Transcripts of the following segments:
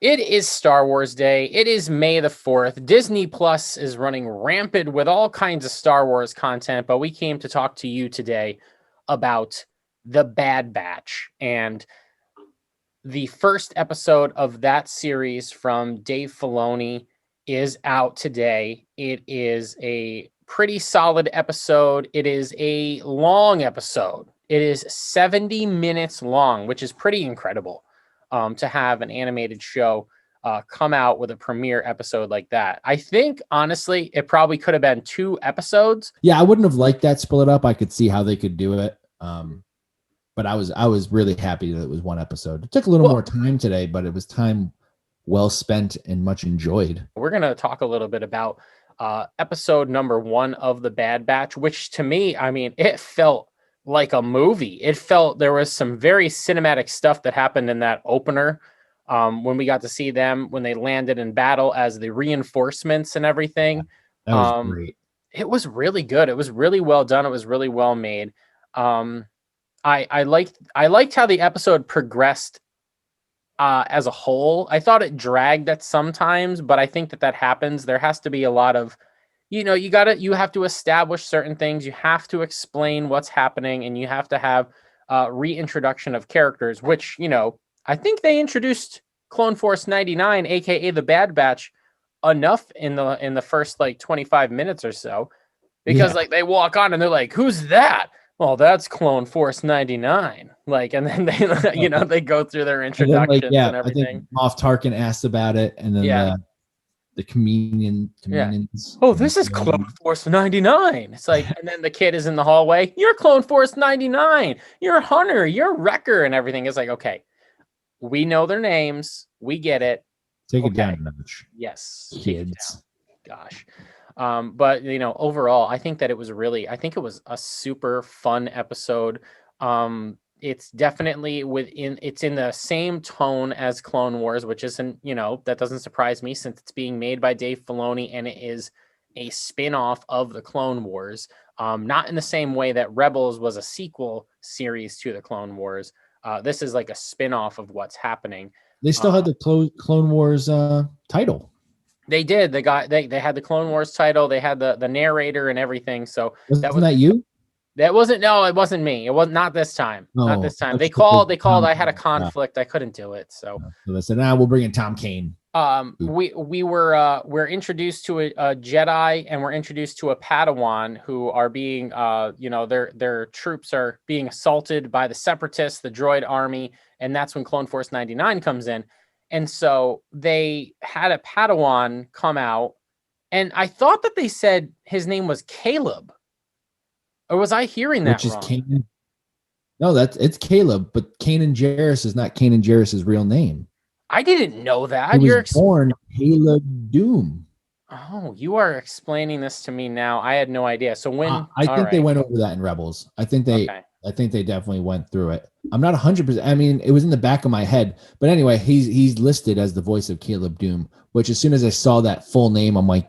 It is Star Wars Day. It is May the 4th. Disney Plus is running rampant with all kinds of Star Wars content, but we came to talk to you today about The Bad Batch. And the first episode of that series from Dave Filoni is out today. It is a pretty solid episode. It is a long episode. It is 70 minutes long, which is pretty incredible to have an animated show come out with a premiere episode like that. I think, honestly, it probably could have been 2 episodes. Yeah, I wouldn't have liked that split up. I could see how they could do it. But I was really happy that it was 1 episode. It took a little more time today, but it was time well spent and much enjoyed. We're going to talk a little bit about episode number 1 of The Bad Batch, which to me, I mean, it felt like a movie. It felt there was some very cinematic stuff that happened in that opener when we got to see them when they landed in battle as the reinforcements and everything. That was great. It was really good. It was really well done. It was really well made. I liked how the episode progressed as a whole. I thought it dragged at sometimes, but I think that happens. There has to be a lot of, you have to establish certain things. You have to explain what's happening, and you have to have reintroduction of characters, which, I think they introduced Clone Force 99, aka the Bad Batch, enough in the first like 25 minutes or so, because like they walk on and they're like, "Who's that?" Well, that's Clone Force 99. Like, and then they, they go through their introductions and everything. I think Moff Tarkin asked about it, and then the communions. Oh, this is Clone Force 99. It's like, and then the kid is in the hallway. You're Clone Force 99. You're Hunter. You're Wrecker, and everything. It's like, okay, we know their names. We get it. Take it down a notch. Yes, kids. Gosh. But overall, I think that it was a super fun episode. It's definitely it's in the same tone as Clone Wars, which isn't, that doesn't surprise me since it's being made by Dave Filoni and it is a spin-off of the Clone Wars. Not in the same way that Rebels was a sequel series to the Clone Wars. This is like a spin-off of what's happening. They still had the Clone Wars title. They did. They had the Clone Wars title. They had the narrator and everything. So wasn't that you? That wasn't. No, it wasn't me. It was not this time. No, not this time. They called. I had a conflict. I couldn't do it. So they said, "We'll bring in Tom Kane." We're introduced to a Jedi, and we're introduced to a Padawan who are being their troops are being assaulted by the Separatists, the droid army, and that's when Clone Force 99 comes in. And so they had a Padawan come out, and I thought that they said his name was Caleb. Or was I hearing that wrong? Kanan. No, it's Caleb, but Kanan Jarrus is not Kanan Jarrus' real name. I didn't know that. He was born Caleb Doom. Oh, you are explaining this to me now. I had no idea. So when I think they went over that in Rebels. I think they definitely went through it. I'm not 100%. I mean, it was in the back of my head. But anyway, he's listed as the voice of Caleb Doom, which as soon as I saw that full name, I'm like,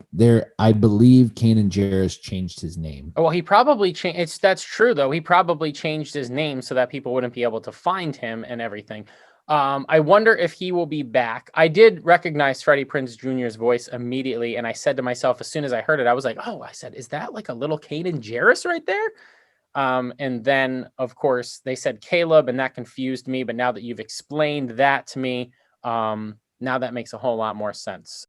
I believe Kanan Jarrus changed his name. Well, he probably changed. That's true, though. He probably changed his name so that people wouldn't be able to find him and everything. I wonder if he will be back. I did recognize Freddie Prinze Jr.'s voice immediately, and I said to myself, as soon as I heard it, I was like, oh, I said, is that like a little Kanan Jarrus right there? And then, of course, they said Caleb, and that confused me. But now that you've explained that to me, now that makes a whole lot more sense.